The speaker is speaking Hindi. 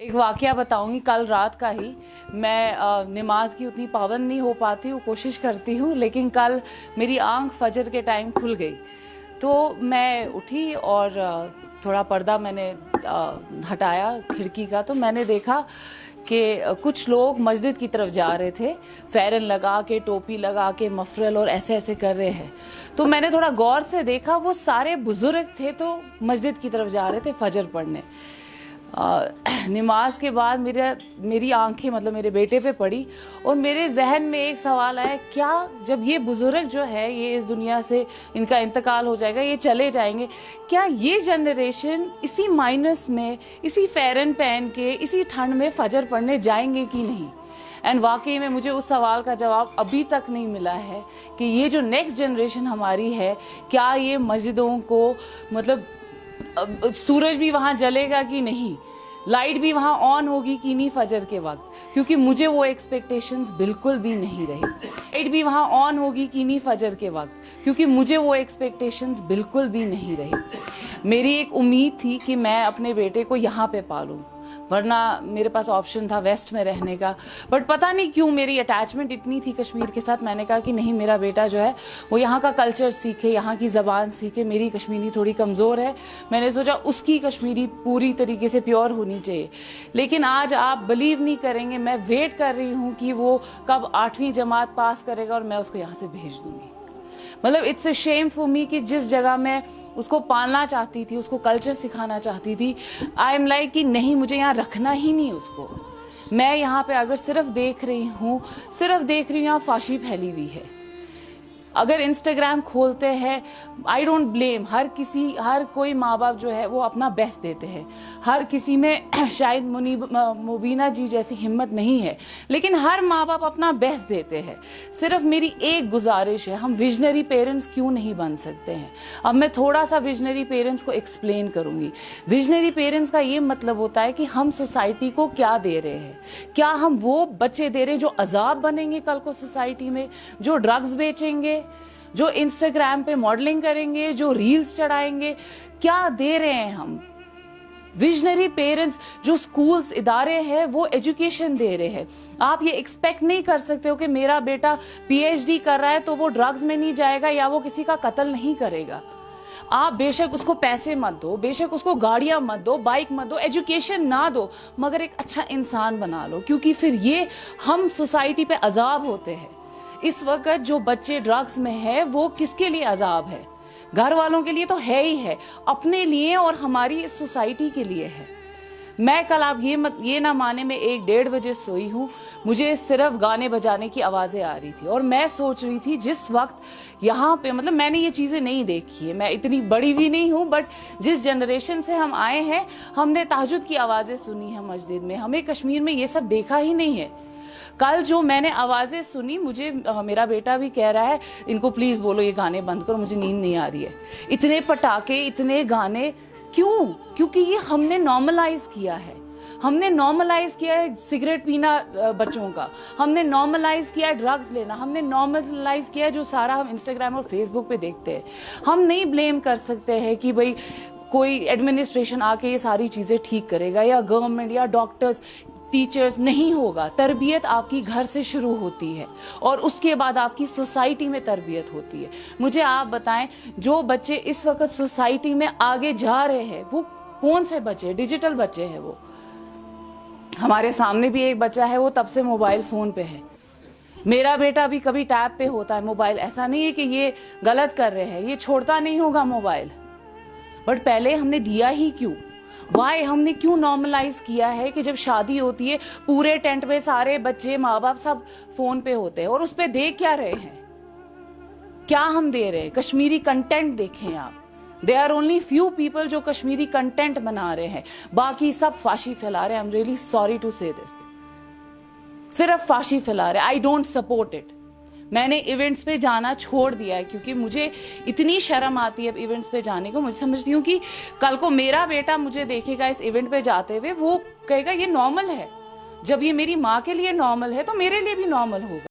एक वाकया बताऊंगी कल रात का ही। मैं नमाज की उतनी पाबंद नहीं हो पाती हूँ, कोशिश करती हूँ, लेकिन कल मेरी आंख फजर के टाइम खुल गई। तो मैं उठी और थोड़ा पर्दा मैंने हटाया खिड़की का, तो मैंने देखा कि कुछ लोग मस्जिद की तरफ जा रहे थे, फ़ैरन लगा के, टोपी लगा के, मफरल और ऐसे ऐसे कर रहे हैं। तो मैंने थोड़ा गौर से देखा, वो सारे बुजुर्ग थे तो मस्जिद की तरफ जा रहे थे फजर पढ़ने। नमाज के बाद मेरी आंखें मतलब मेरे बेटे पे पड़ी और मेरे जहन में एक सवाल आया, क्या जब ये बुजुर्ग जो है ये इस दुनिया से इनका इंतकाल हो जाएगा, ये चले जाएंगे, क्या ये जनरेशन इसी माइनस में, इसी फ़ैरन पहन के, इसी ठंड में फजर पढ़ने जाएंगे कि नहीं। एंड वाकई में मुझे उस सवाल का जवाब अभी तक नहीं मिला है कि ये जो नेक्स्ट जनरेशन हमारी है, क्या ये मस्जिदों को मतलब सूरज भी वहाँ जलेगा कि नहीं, लाइट भी वहाँ ऑन होगी कि नहीं फजर के वक्त, क्योंकि मुझे वो एक्सपेक्टेशंस बिल्कुल भी नहीं रही। लाइट भी वहाँ ऑन होगी कि नहीं फजर के वक्त, क्योंकि मुझे वो एक्सपेक्टेशंस बिल्कुल भी नहीं रही। मेरी एक उम्मीद थी कि मैं अपने बेटे को यहाँ पे पालूं, वरना मेरे पास ऑप्शन था वेस्ट में रहने का। बट पता नहीं क्यों मेरी अटैचमेंट इतनी थी कश्मीर के साथ, मैंने कहा कि नहीं, मेरा बेटा जो है वो यहाँ का कल्चर सीखे, यहाँ की ज़बान सीखे। मेरी कश्मीरी थोड़ी कमज़ोर है, मैंने सोचा उसकी कश्मीरी पूरी तरीके से प्योर होनी चाहिए। लेकिन आज आप बिलीव नहीं करेंगे, मैं वेट कर रही हूँ कि वो कब 8वीं जमात पास करेगा और मैं उसको यहाँ से भेज दूँगी। मतलब it's a shame for me कि जिस जगह मैं उसको पालना चाहती थी, उसको कल्चर सिखाना चाहती थी, आई एम लाइक कि नहीं, मुझे यहाँ रखना ही नहीं उसको। मैं यहाँ पे अगर सिर्फ देख रही हूँ यहाँ फाशी फैली हुई है। अगर इंस्टाग्राम खोलते हैं, आई डोंट ब्लेम, हर कोई माँ बाप जो है वो अपना बेस्ट देते हैं। हर किसी में शायद मुबीना जी जैसी हिम्मत नहीं है, लेकिन हर माँ बाप अपना बेस्ट देते हैं। सिर्फ मेरी एक गुजारिश है, हम विजनरी पेरेंट्स क्यों नहीं बन सकते हैं। अब मैं थोड़ा सा विजनरी पेरेंट्स को एक्सप्लेन करूंगी। विजनरी पेरेंट्स का ये मतलब होता है कि हम सोसाइटी को क्या दे रहे हैं। क्या हम वो बच्चे दे रहे हैं जो अजाब बनेंगे कल को सोसाइटी में, जो ड्रग्स बेचेंगे, जो इंस्टाग्राम पे मॉडलिंग करेंगे, जो रील्स चढ़ाएंगे? क्या दे रहे हैं हम? विजनरी पेरेंट्स जो स्कूल्स इदारे हैं वो एजुकेशन दे रहे हैं। आप ये एक्सपेक्ट नहीं कर सकते हो कि मेरा बेटा पीएचडी कर रहा है तो वो ड्रग्स में नहीं जाएगा या वो किसी का कत्ल नहीं करेगा। आप बेशक उसको पैसे मत दो, बेशक उसको गाड़ियां मत दो, बाइक मत दो, एजुकेशन ना दो, मगर एक अच्छा इंसान बना लो, क्योंकि फिर ये हम सोसाइटी पे अजाब होते हैं। इस वक्त जो बच्चे ड्रग्स में है वो किसके लिए अजाब है? घर वालों के लिए तो है ही है, अपने लिए और हमारी इस सोसाइटी के लिए है। मैं कल, आप ये ना माने, मैं 1-1:30 बजे सोई हूँ, मुझे सिर्फ गाने बजाने की आवाज़ें आ रही थी और मैं सोच रही थी जिस वक्त यहाँ पे, मतलब मैंने ये चीज़ें नहीं देखी है, मैं इतनी बड़ी भी नहीं हूँ, बट जिस जनरेशन से हम आए हैं, हमने तहज्जुद की आवाज़ें सुनी है मस्जिद में, हमें कश्मीर में ये सब देखा ही नहीं है। कल जो मैंने आवाज़ें सुनी, मुझे मेरा बेटा भी कह रहा है इनको प्लीज़ बोलो ये गाने बंद करो, मुझे नींद नहीं आ रही है। इतने पटाखे, इतने गाने क्यों? क्योंकि ये हमने नॉर्मलाइज किया है। हमने नॉर्मलाइज किया है सिगरेट पीना बच्चों का, हमने नॉर्मलाइज किया है ड्रग्स लेना, हमने नॉर्मलाइज किया है जो सारा हम इंस्टाग्राम और फेसबुक पे देखते हैं। हम नहीं ब्लेम कर सकते हैं कि भाई कोई एडमिनिस्ट्रेशन आके ये सारी चीज़ें ठीक करेगा या गवर्नमेंट या डॉक्टर्स, टीचर्स। नहीं होगा। तरबियत आपकी घर से शुरू होती है और उसके बाद आपकी सोसाइटी में तरबियत होती है। मुझे आप बताएं, जो बच्चे इस वक्त सोसाइटी में आगे जा रहे हैं वो कौन से बच्चे? डिजिटल बच्चे हैं वो। हमारे सामने भी एक बच्चा है, वो तब से मोबाइल फोन पे है। मेरा बेटा भी कभी टैब पे होता है मोबाइल। ऐसा नहीं है कि ये गलत कर रहे हैं, ये छोड़ता नहीं होगा मोबाइल, बट पहले हमने दिया ही क्यों? वाई हमने क्यों नॉर्मलाइज किया है कि जब शादी होती है पूरे टेंट में सारे बच्चे, माँ बाप सब फोन पे होते हैं और उस पे देख क्या रहे हैं? क्या हम दे रहे हैं? कश्मीरी कंटेंट देखें आप। They are only few people जो कश्मीरी कंटेंट बना रहे हैं, बाकी सब फाशी फैला रहे हैं। I am really sorry to say this, सिर्फ फाशी फैला रहे हैं। I don't support it. मैंने इवेंट्स पे जाना छोड़ दिया है क्योंकि मुझे इतनी शर्म आती है इवेंट्स पे जाने को। मुझे समझती हूँ कि कल को मेरा बेटा मुझे देखेगा इस इवेंट पे जाते हुए, वो कहेगा ये नॉर्मल है। जब ये मेरी माँ के लिए नॉर्मल है तो मेरे लिए भी नॉर्मल होगा।